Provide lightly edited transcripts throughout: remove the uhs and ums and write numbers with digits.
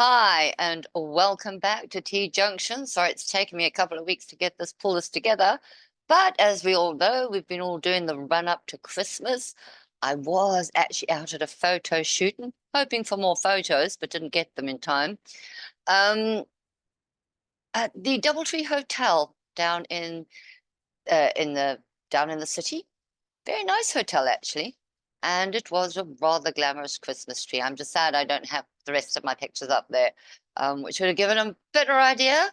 Hi, and welcome back to T Junction. Sorry, it's taken me a couple of weeks to pull this together. But as we all know, we've been all doing the run up to Christmas. I was actually out at a photo shoot and hoping for more photos, but didn't get them in time. Um, at the DoubleTree Hotel in the down in the city. Very nice hotel, actually. And it was a rather glamorous Christmas tree. I'm just sad I don't have the rest of my pictures up there, which would have given a better idea.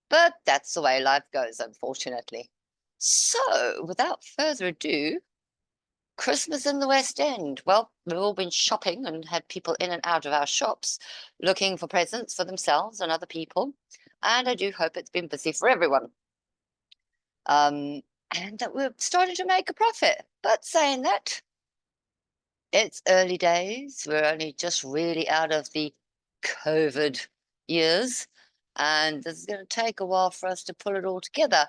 But that's the way life goes, unfortunately. So, without further ado, Christmas in the West End. Well, we've all been shopping and had people in and out of our shops looking for presents for themselves and other people. And I do hope it's been busy for everyone. Um, and that we're starting to make a profit. But saying that, it's early days. We're only just really out of the COVID years, and this is going to take a while for us to pull it all together.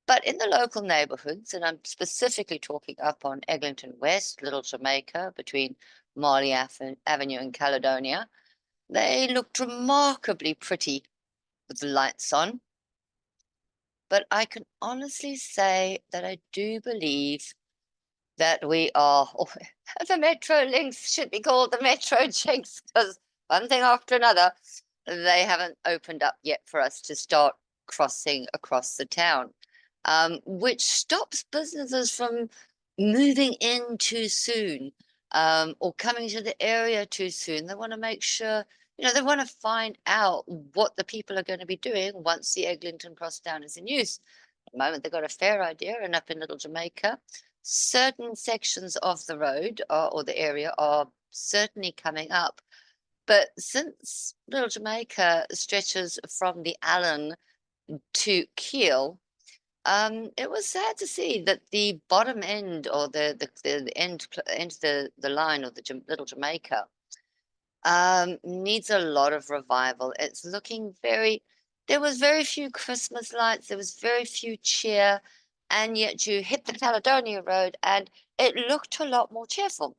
But in the local neighborhoods, and I'm specifically talking up on Eglinton West, Little Jamaica, between Marley Avenue and Caledonia, they looked remarkably pretty with the lights on. But I can honestly say that I do believe that we are, oh, the Metro-Links should be called the Metro-Jinx because one thing after another, they haven't opened up yet for us to start crossing across the town, which stops businesses from moving in too soon, or coming to the area too soon. They want to make sure, they want to find out what the people are going to be doing once the Eglinton Crosstown is in use. At the moment, they've got a fair idea, and up in Little Jamaica, certain sections of the road or the area are certainly coming up. But since Little Jamaica stretches from the Allen to Kiel, it was sad to see that the bottom end or the end of the line of the Little Jamaica needs a lot of revival. It's looking there was very few Christmas lights, there was very few cheer, and yet you hit the Caledonia Road and it looked a lot more cheerful.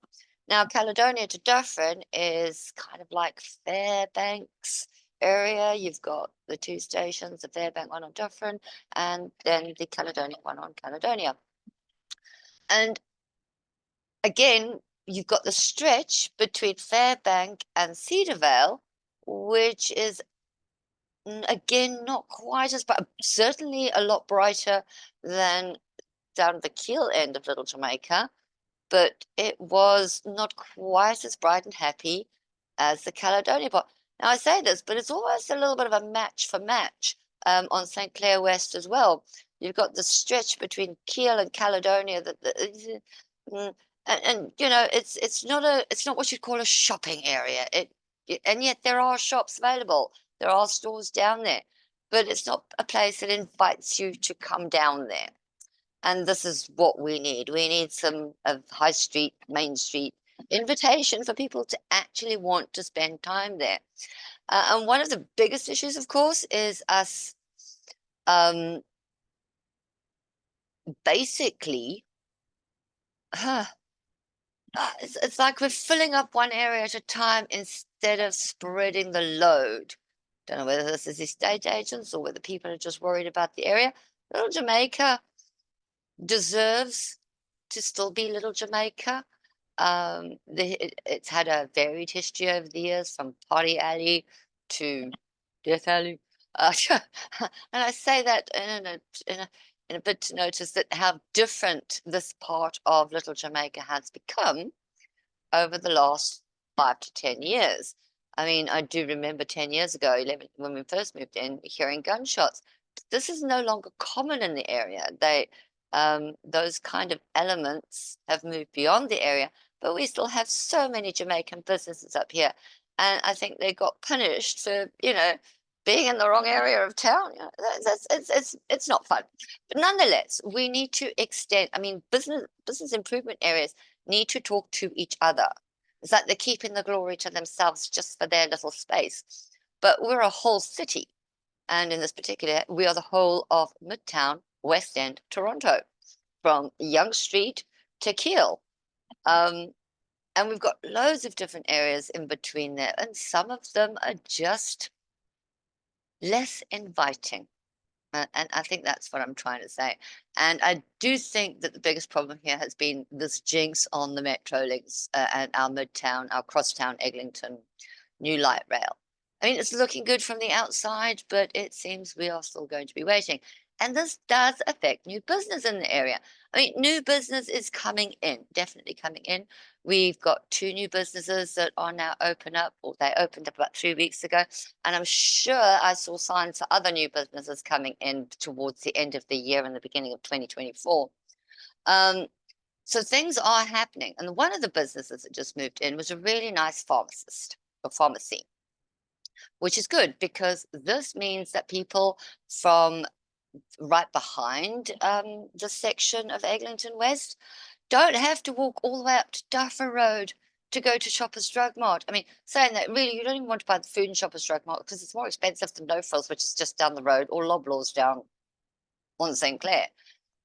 Now, Caledonia to Dufferin is kind of like Fairbanks area. You've got the two stations, the Fairbank one on Dufferin, and then the Caledonia one on Caledonia. And again, you've got the stretch between Fairbank and Cedarvale, which is again not quite as bright, certainly a lot brighter than down the Kiel end of Little Jamaica, but it was not quite as bright and happy as the Caledonia part. Now I say this, but it's almost a little bit of a match for match on St. Clair West as well. You've got the stretch between Kiel and Caledonia mm, and it's not what you'd call a shopping area. And yet there are shops available. There are stores down there, but it's not a place that invites you to come down there. And this is what we need. We need some of high street, main street invitation for people to actually want to spend time there. And one of the biggest issues, of course, is us um, basically, it's like we're filling up one area at a time instead of spreading the load. Don't know whether this is estate agents or whether people are just worried about the area. Little Jamaica deserves to still be Little Jamaica. It's had a varied history over the years, from Party Alley to Death Alley. And I say that in a bit to notice that how different this part of Little Jamaica has become over the last 5 to 10 years. I mean, I do remember 10 years ago, 11, when we first moved in, hearing gunshots. This is no longer common in the area. Those kind of elements have moved beyond the area, but we still have so many Jamaican businesses up here. And I think they got punished for, being in the wrong area of town. It's not fun. But nonetheless, we need to extend, I mean, business improvement areas need to talk to each other. It's like they're keeping the glory to themselves just for their little space. But we're a whole city. And in this particular, we are the whole of Midtown, West End, Toronto, from Yonge Street to Kiel. And we've got loads of different areas in between there, and some of them are just less inviting. And I think that's what I'm trying to say. And I do think that the biggest problem here has been this jinx on the Metro-Links and our Midtown, our Crosstown, Eglinton new light rail. I mean, it's looking good from the outside, but it seems we are still going to be waiting. And this does affect new business in the area. I mean, new business is coming in, definitely coming in. We've got 2 new businesses that are now open up, or they opened up about 3 weeks ago. And I'm sure I saw signs for other new businesses coming in towards the end of the year and the beginning of 2024. So things are happening. And one of the businesses that just moved in was a really nice pharmacist or pharmacy, which is good because this means that people from right behind the section of Eglinton West don't have to walk all the way up to Duffer Road to go to Shoppers Drug Mart. I mean, saying that, really, you don't even want to buy the food in Shoppers Drug Mart because it's more expensive than No Frills, which is just down the road, or Loblaws down on St. Clair.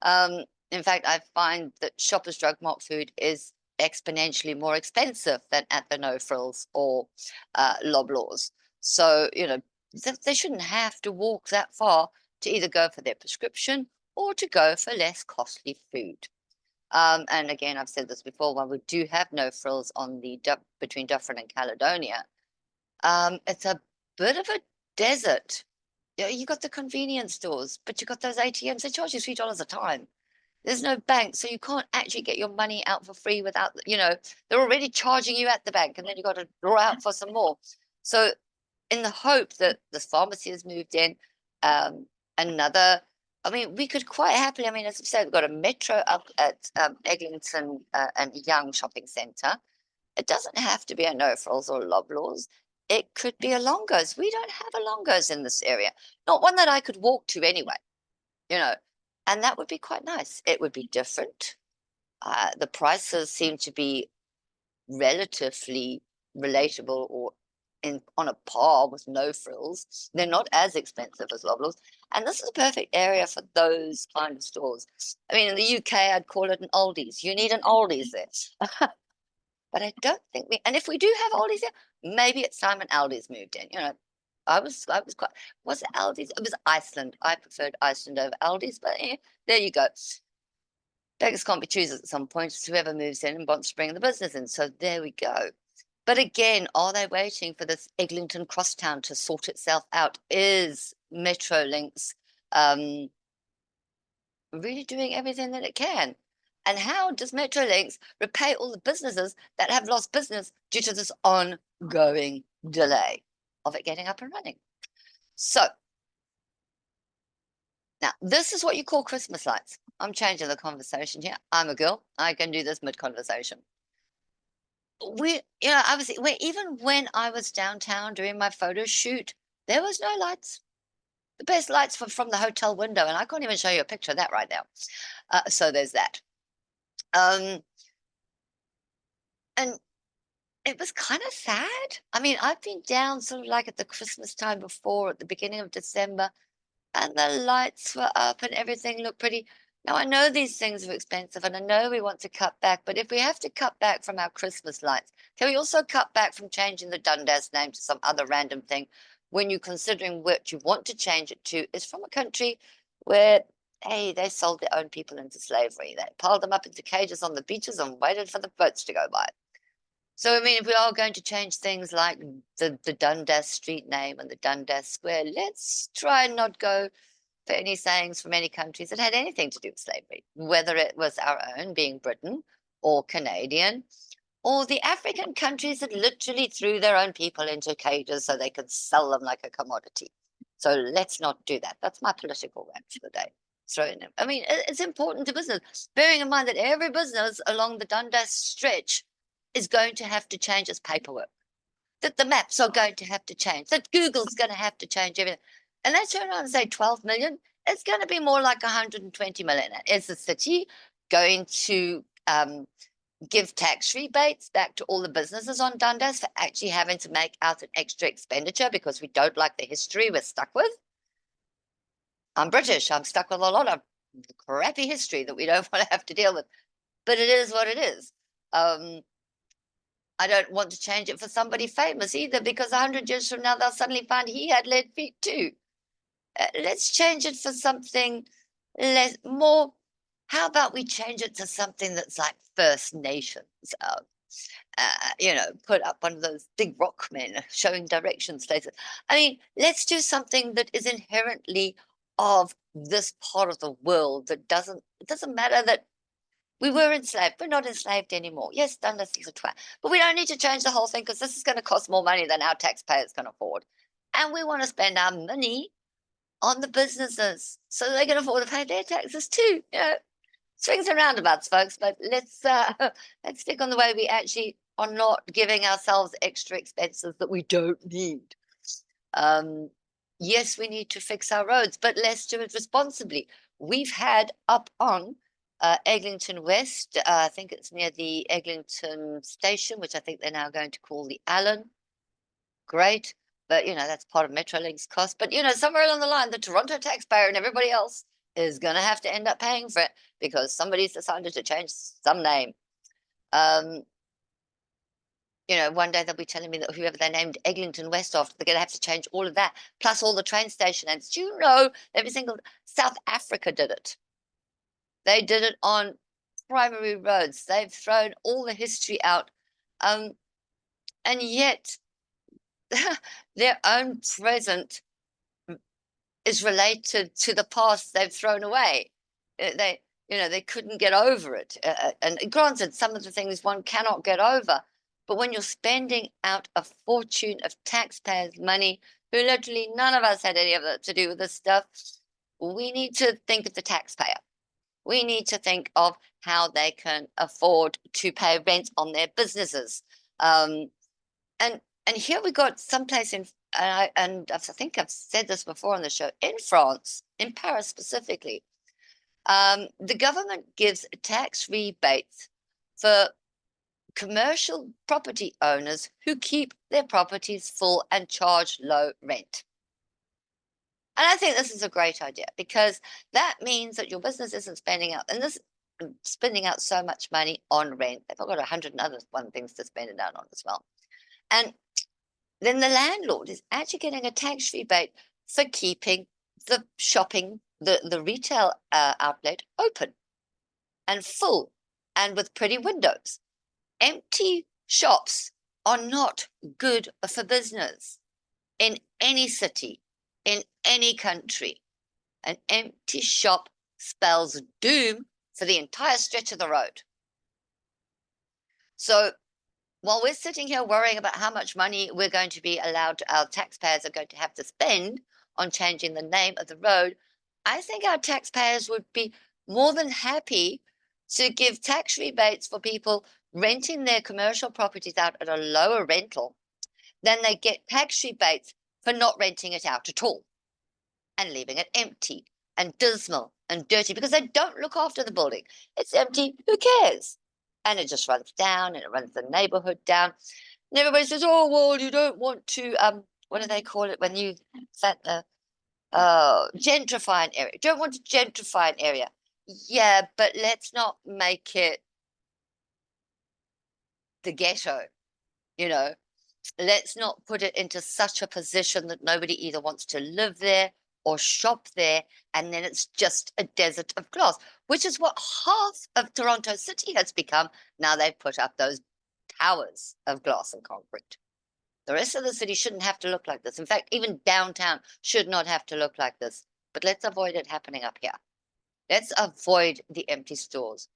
In fact, I find that Shoppers Drug Mart food is exponentially more expensive than at the No Frills or Loblaws. So, you know, they shouldn't have to walk that far to either go for their prescription or to go for less costly food. And again, I've said this before, while we do have No Frills on the between Dufferin and Caledonia, it's a bit of a desert. You got the convenience stores, but you got those ATMs. They charge you $3 a time. There's no bank, so you can't actually get your money out for free without, you know, they're already charging you at the bank, and then you got to draw out for some more. So, in the hope that this pharmacy has moved in, another, I mean, we could quite happily, I mean, as I said, we've got a Metro up at Eglinton and Young Shopping Centre. It doesn't have to be a No Frills or Loblaws. It could be a Longo's. We don't have a Longo's in this area, not one that I could walk to anyway, you know, and that would be quite nice. It would be different. The prices seem to be relatively relatable or on a par with No Frills. They're not as expensive as Loblaws. And this is a perfect area for those kind of stores. I mean, in the UK, I'd call it an Aldi's. You need an Aldi's there. But I don't think and if we do have Aldi's here, maybe it's time an Aldi's moved in. You know, I was quite, was it Aldi's? It was Iceland. I preferred Iceland over Aldi's, but yeah, there you go. Beggars can't be choosers at some point. It's whoever moves in and wants to bring the business in. So there we go. But again, are they waiting for this Eglinton Crosstown to sort itself out? Is Metro-Links really doing everything that it can? And how does Metro-Links repay all the businesses that have lost business due to this ongoing delay of it getting up and running? So now this is what you call Christmas lights. I'm changing the conversation here. I'm a girl. I can do this mid-conversation. Obviously, even when I was downtown doing my photo shoot, there was no lights. The best lights were from the hotel window, and I can't even show you a picture of that right now. So there's that. And it was kind of sad. I mean, I've been down sort of like at the Christmas time before, at the beginning of December, and the lights were up and everything looked pretty. Now, I know these things are expensive, and I know we want to cut back, but if we have to cut back from our Christmas lights, can we also cut back from changing the Dundas name to some other random thing when you're considering what you want to change it to is from a country where, hey, they sold their own people into slavery. They piled them up into cages on the beaches and waited for the boats to go by. So, I mean, if we are going to change things like the Dundas Street name and the Dundas Square, let's try and not go for any sayings from any countries that had anything to do with slavery, whether it was our own, being Britain, or Canadian, or the African countries that literally threw their own people into cages so they could sell them like a commodity. So let's not do that. That's my political rant for the day. I mean, it's important to business, bearing in mind that every business along the Dundas stretch is going to have to change its paperwork, that the maps are going to have to change, that Google's going to have to change everything. And they turn around and say 12 million, it's going to be more like 120 million. Is the city going to give tax rebates back to all the businesses on Dundas for actually having to make out an extra expenditure because we don't like the history we're stuck with? I'm British. I'm stuck with a lot of crappy history that we don't want to have to deal with. But it is what it is. I don't want to change it for somebody famous either, because 100 years from now, they'll suddenly find he had lead feet too. Let's change it for something less, more. How about we change it to something that's like First Nations? Put up one of those big rock men showing directions places. I mean, let's do something that is inherently of this part of the world. It doesn't matter that we were enslaved. We're not enslaved anymore. Yes, unless he's a twat. But we don't need to change the whole thing, because this is going to cost more money than our taxpayers can afford. And we want to spend our money on the businesses so they can afford to pay their taxes too. Swings and roundabouts, folks, but let's stick on the way we actually are not giving ourselves extra expenses that we don't need. Yes, we need to fix our roads, but let's do it responsibly. We've had up on Eglinton West, I think it's near the Eglinton station, which I think they're now going to call the Allen. Great, but that's part of Metro-Link's cost. But somewhere along the line, the Toronto taxpayer and everybody else is going to have to end up paying for it, because somebody's decided to change some name. One day they'll be telling me that whoever they named Eglinton West after, they're going to have to change all of that, plus all the train station names. Do you know every single South Africa did it? They did it on primary roads. They've thrown all the history out, and yet their own present is related to the past they've thrown away. They couldn't get over it. And granted, some of the things one cannot get over, but when you're spending out a fortune of taxpayers' money, who literally none of us had any of it to do with this stuff, we need to think of the taxpayer. We need to think of how they can afford to pay rent on their businesses. And here we got someplace in, and I think I've said this before on the show, in France, in Paris specifically, the government gives tax rebates for commercial property owners who keep their properties full and charge low rent. And I think this is a great idea, because that means that your business isn't spending out so much money on rent. They've got 100 and other things to spend it out on as well. And then the landlord is actually getting a tax rebate for keeping the shopping, the retail outlet open and full and with pretty windows. Empty shops are not good for business in any city, in any country. An empty shop spells doom for the entire stretch of the road. So while we're sitting here worrying about how much money we're going to be allowed, our taxpayers are going to have to spend on changing the name of the road, I think our taxpayers would be more than happy to give tax rebates for people renting their commercial properties out at a lower rental than they get tax rebates for not renting it out at all and leaving it empty and dismal and dirty, because they don't look after the building. It's empty, who cares? And it just runs down, and it runs the neighborhood down. And everybody says, oh, well, you don't want to, what do they call it when you gentrify an area? Don't want to gentrify an area. Yeah, but let's not make it the ghetto, Let's not put it into such a position that nobody either wants to live there or shop there, and then it's just a desert of glass, which is what half of Toronto City has become. Now they've put up those towers of glass and concrete. The rest of the city shouldn't have to look like this. In fact, even downtown should not have to look like this. But let's avoid it happening up here. Let's avoid the empty stores.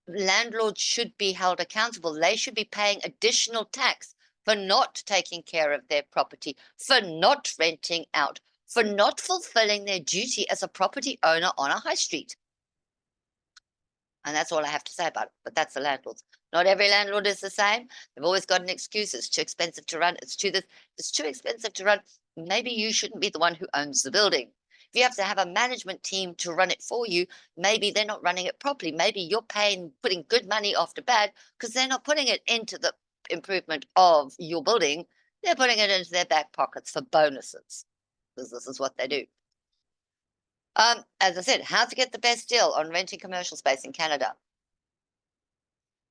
Landlords should be held accountable. They should be paying additional tax for not taking care of their property, for not renting out, for not fulfilling their duty as a property owner on a high street. And that's all I have to say about it. But that's the landlords. Not every landlord is the same. They've always got an excuse. It's too expensive to run. It's too expensive to run. Maybe you shouldn't be the one who owns the building. If you have to have a management team to run it for you, maybe they're not running it properly. Maybe you're putting good money after bad, because they're not putting it into the improvement of your building. They're putting it into their back pockets for bonuses, because this is what they do. As I said, how to get the best deal on renting commercial space in Canada.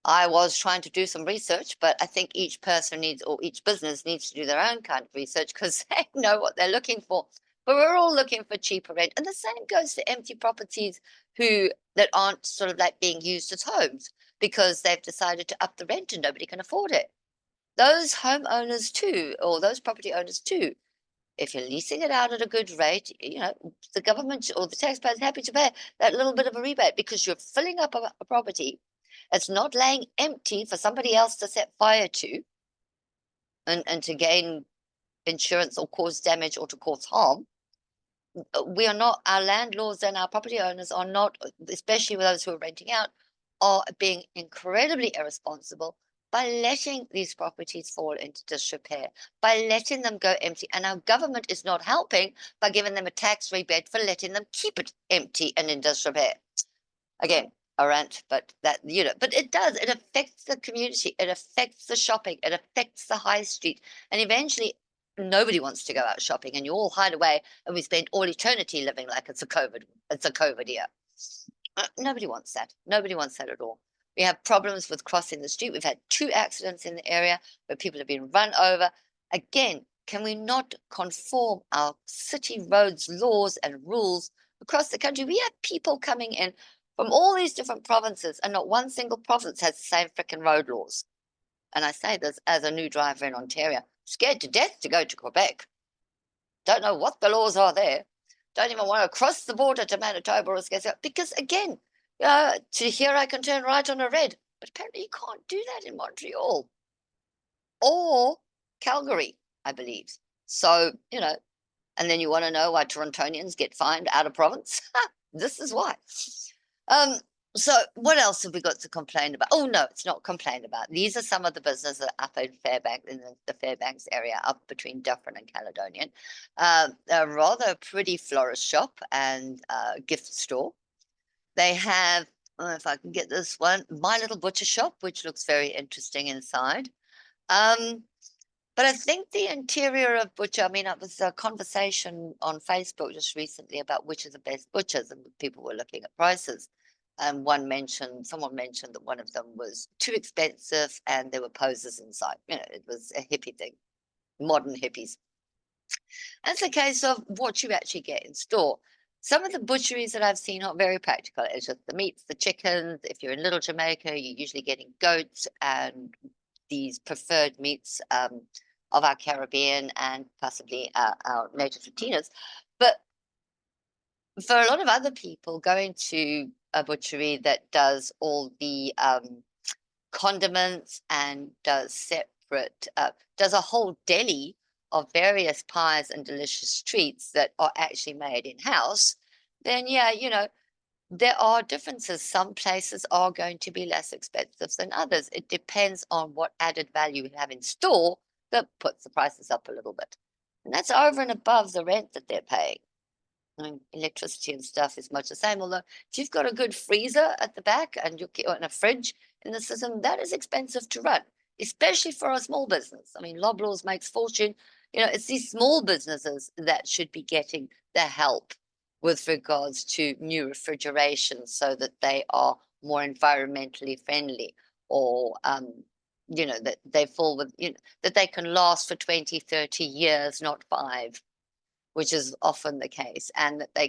I was trying to do some research, but I think each person needs, or each business needs to do their own kind of research because they know what they're looking for. But we're all looking for cheaper rent. And the same goes for empty properties that aren't sort of like being used as homes because they've decided to up the rent and nobody can afford it. Those homeowners too, or those property owners too, if you're leasing it out at a good rate, the government or the taxpayer is happy to pay that little bit of a rebate because you're filling up a property. It's not laying empty for somebody else to set fire to and to gain insurance or cause damage or to cause harm. We are not, our landlords and our property owners are not, especially those who are renting out, are being incredibly irresponsible by letting these properties fall into disrepair, by letting them go empty. And our government is not helping by giving them a tax rebate for letting them keep it empty and in disrepair. Again, a rant, but but it does. It affects the community. It affects the shopping. It affects the high street. And eventually, nobody wants to go out shopping, and you all hide away, and we spend all eternity living like it's a COVID year. Nobody wants that. Nobody wants that at all. We have problems with crossing the street. We've had 2 accidents in the area where people have been run over. Again, can we not conform our city roads, laws, and rules across the country? We have people coming in from all these different provinces, and not one single province has the same freaking road laws. And I say this as a new driver in Ontario, scared to death to go to Quebec. Don't know what the laws are there. Don't even want to cross the border to Manitoba or Saskatchewan because, again, to here I can turn right on a red, but apparently you can't do that in Montreal or Calgary, I believe. So, and then you want to know why Torontonians get fined out of province? This is why. So what else have we got to complain about? Oh, no, it's not complain about. These are some of the businesses up in Fairbanks, in the Fairbanks area, up between Dufferin and Caledonian. A rather pretty florist shop and gift store. They have, if I can get this one, My Little Butcher Shop, which looks very interesting inside. But I think the interior of butcher, I mean, it was a conversation on Facebook just recently about which are the best butchers, and people were looking at prices. And someone mentioned that one of them was too expensive and there were poses inside. It was a hippie thing, modern hippies. And it's a case of what you actually get in store. Some of the butcheries that I've seen are very practical. It's just the meats, the chickens. If you're in Little Jamaica, you're usually getting goats and these preferred meats of our Caribbean and possibly our native Latinas. But for a lot of other people, going to a butchery that does all the condiments and does a whole deli of various pies and delicious treats that are actually made in-house, then there are differences. Some places are going to be less expensive than others. It depends on what added value you have in store that puts the prices up a little bit. And that's over and above the rent that they're paying. I mean, electricity and stuff is much the same. Although if you've got a good freezer at the back and a fridge in the system, that is expensive to run, especially for a small business. I mean, Loblaws makes fortune. It's these small businesses that should be getting the help with regards to new refrigeration so that they are more environmentally friendly, or that they fall with, that they can last for 20, 30 years, not 5, which is often the case, and that they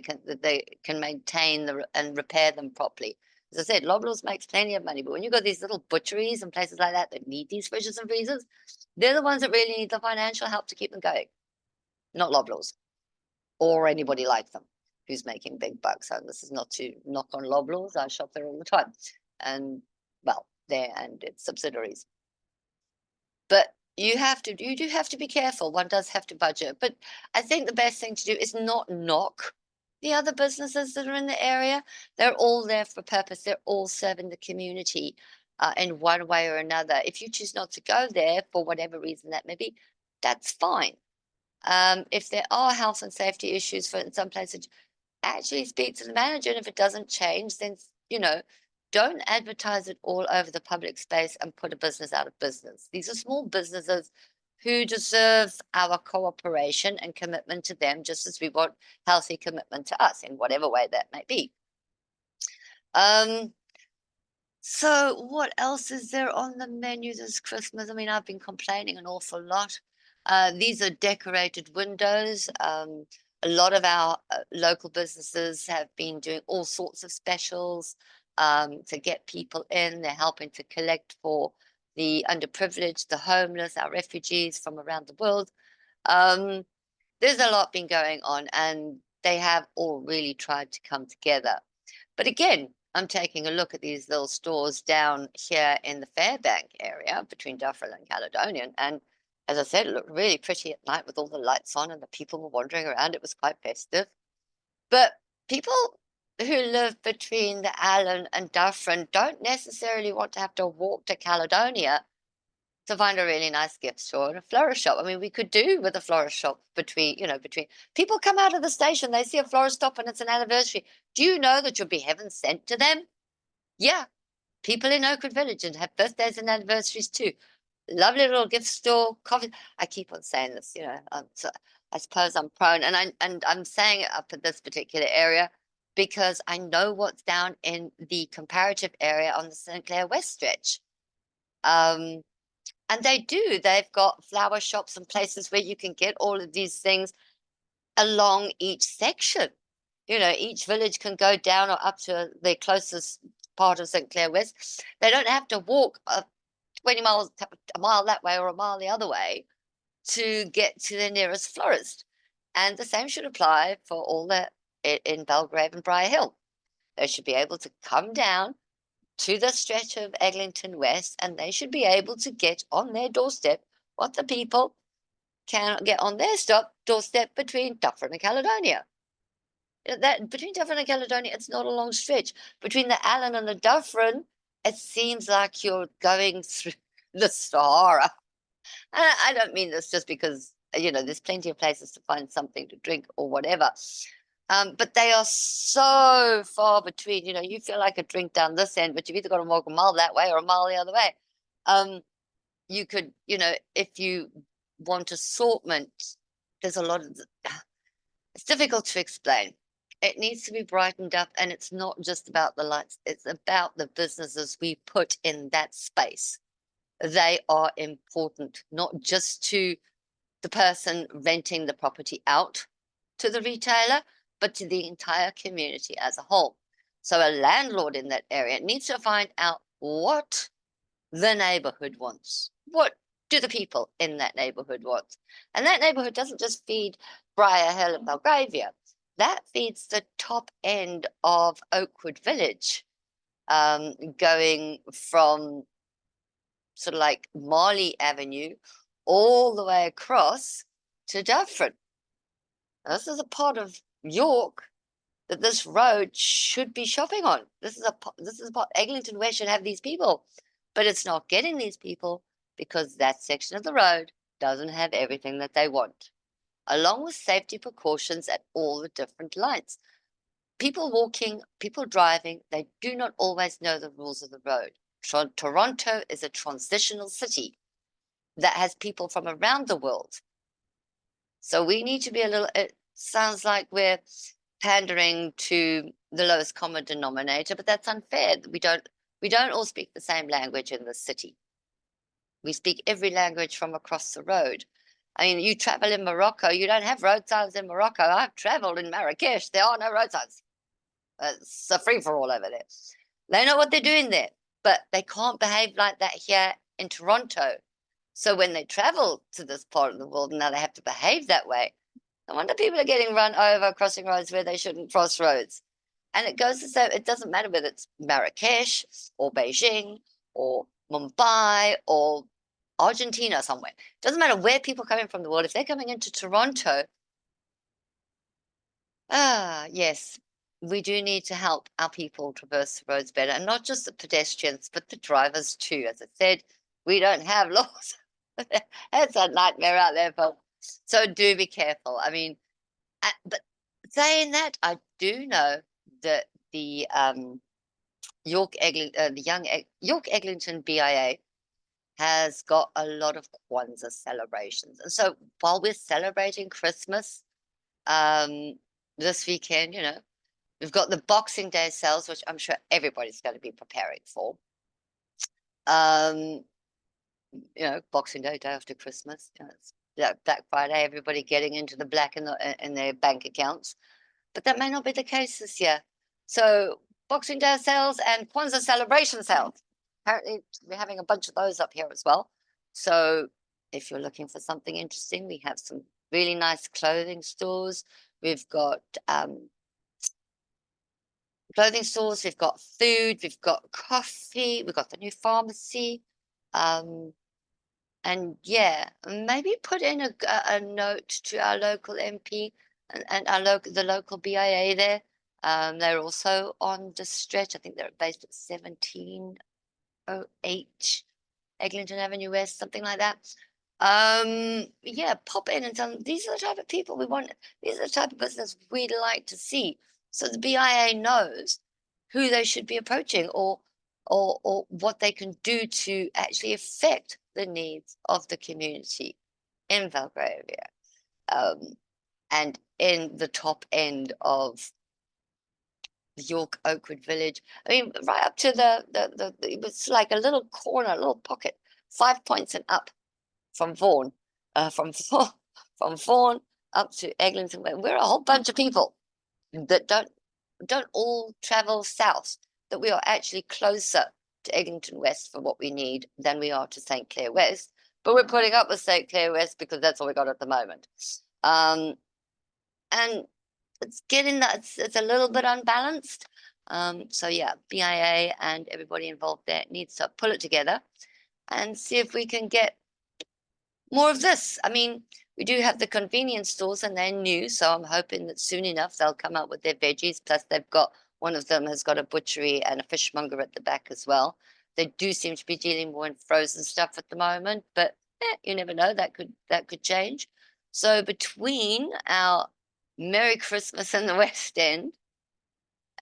can maintain and repair them properly. As I said, Loblaws makes plenty of money, but when you've got these little butcheries and places like that need these fridges and freezers, they're the ones that really need the financial help to keep them going, not Loblaws or anybody like them who's making big bucks. And this is not to knock on Loblaws. I shop there all the time, and there and its subsidiaries. But you do have to be careful. One does have to budget. But I think the best thing to do is not knock the other businesses that are in the area. They're all there for purpose. They're all serving the community in one way or another. If you choose not to go there for whatever reason that may be, that's fine. If there are health and safety issues in some places, actually speak to the manager. And if it doesn't change, then, don't advertise it all over the public space and put a business out of business. These are small businesses who deserve our cooperation and commitment to them, just as we want healthy commitment to us in whatever way that may be. So what else is there on the menu this Christmas? I mean, I've been complaining an awful lot. These are decorated windows. A lot of our local businesses have been doing all sorts of specials to get people in. They're helping to collect for the underprivileged, the homeless, our refugees from around the world. Um, there's a lot been going on, and they have all really tried to come together. But again, I'm taking a look at these little stores down here in the Fairbank area between Dufferin and Caledonian. And as I said, it looked really pretty at night with all the lights on and the people were wandering around. It was quite festive. But people who live between the Allen and Dufferin don't necessarily want to have to walk to Caledonia to find a really nice gift store and a florist shop. I mean, we could do with a florist shop between people come out of the station, they see a florist shop and it's an anniversary. Do you know that you'll be heaven sent to them? Yeah, people in Oakwood Village and have birthdays and anniversaries too. Lovely little gift store, coffee. I keep on saying this, so I suppose I'm prone, and I'm saying it up in this particular area because I know what's down in the comparative area on the St. Clair West stretch. Um, and they've got flower shops and places where you can get all of these things along each section. Each village can go down or up to the closest part of St. Clair West. They don't have to walk 20 miles, a mile that way or a mile the other way to get to the nearest florist. And the same should apply for all that in Belgrave and Briar Hill. They should be able to come down to the stretch of Eglinton West, and they should be able to get on their doorstep what the people cannot get on their doorstep between Dufferin and Caledonia. That between Dufferin and Caledonia, it's not a long stretch. Between the Allen and the Dufferin, it seems like you're going through the Sahara. And I don't mean this just because there's plenty of places to find something to drink or whatever. But they are so far between. You feel like a drink down this end, but you've either got to walk a mile that way or a mile the other way. You could, if you want assortment, there's a lot of. It's difficult to explain. It needs to be brightened up, and it's not just about the lights. It's about the businesses we put in that space. They are important, not just to the person renting the property out to the retailer, but to the entire community as a whole. So a landlord in that area needs to find out what the neighborhood wants. What do the people in that neighborhood want? And that neighborhood doesn't just feed Briar Hill and Belgravia. That feeds the top end of Oakwood Village, going from sort of like Marley Avenue all the way across to Dufferin. Now, this is a part of York that this road should be shopping on. This is a part Eglinton West should have these people, but it's not getting these people because that section of the road doesn't have everything that they want, along with safety precautions at all the different lights. People walking, people driving, they do not always know the rules of the road. Toronto is a transitional city that has people from around the world. So we need to be it sounds like we're pandering to the lowest common denominator, but that's unfair. We don't all speak the same language in the city. We speak every language from across the road. I mean, you travel in Morocco, you don't have road signs in Morocco. I've traveled in Marrakesh, there are no road signs. It's a free-for-all over there. They know what they're doing there, but they can't behave like that here in Toronto. So when they travel to this part of the world, now they have to behave that way. No wonder people are getting run over crossing roads where they shouldn't cross roads. And it goes to say it doesn't matter whether it's Marrakesh or Beijing or Mumbai or Argentina somewhere. It doesn't matter where people are coming from the world. If they're coming into Toronto, yes, we do need to help our people traverse the roads better. And not just the pedestrians, but the drivers too. As I said, we don't have laws. It's a nightmare out there, folks. So do be careful. I mean, but saying that, I do know that the York Eglinton BIA has got a lot of Kwanzaa celebrations. And so while we're celebrating Christmas this weekend, we've got the Boxing Day sales, which I'm sure everybody's going to be preparing for. Boxing Day, day after Christmas. It's Black Friday, everybody getting into the black in their bank accounts. But that may not be the case this year. So Boxing Day sales and Kwanzaa celebration sales. Apparently, we're having a bunch of those up here as well. So if you're looking for something interesting, we have some really nice clothing stores. We've got clothing stores, we've got food, we've got coffee, we've got the new pharmacy. And yeah, maybe put in a note to our local MP and the local BIA there. They're also on the stretch. I think they're based at 1708 Eglinton Avenue West, something like that. Yeah, pop in and tell them these are the type of people we want. These are the type of business we'd like to see. So the BIA knows who they should be approaching or what they can do to actually affect the needs of the community in Belgravia, and in the top end of York Oakwood Village. I mean, right up to it was like a little corner, a little pocket, 5 points and up from Vaughan, from Vaughan up to Eglinton. We're a whole bunch of people that don't all travel south, that we are actually closer to Eglinton West for what we need than we are to St. Clair West. But we're putting up with St. Clair West because that's all we got at the moment. And it's getting that it's a little bit unbalanced. So yeah, BIA and everybody involved there needs to pull it together and see if we can get more of this. I mean, we do have the convenience stores and they're new, so I'm hoping that soon enough they'll come out with their veggies. Plus, they've got one of them has got a butchery and a fishmonger at the back as well. They do seem to be dealing more in frozen stuff at the moment, but you never know, that could change. So between our Merry Christmas in the West End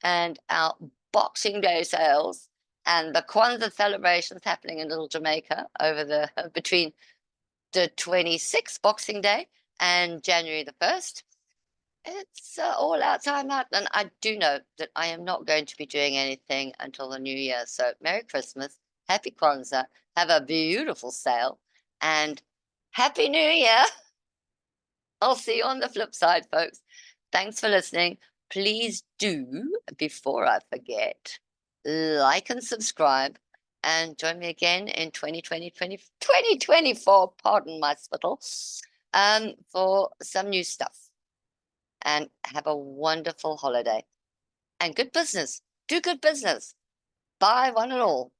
and our Boxing Day sales and the Kwanzaa celebrations happening in Little Jamaica over the between the 26th Boxing Day and January the 1st. It's all out time out. And I do know that I am not going to be doing anything until the new year. So Merry Christmas, Happy Kwanzaa, have a beautiful sale, and Happy New Year. I'll see you on the flip side, folks. Thanks for listening. Please do, before I forget, like and subscribe and join me again in 2024, pardon my spittle, for some new stuff. And have a wonderful holiday and good business. Do good business. Bye, one and all.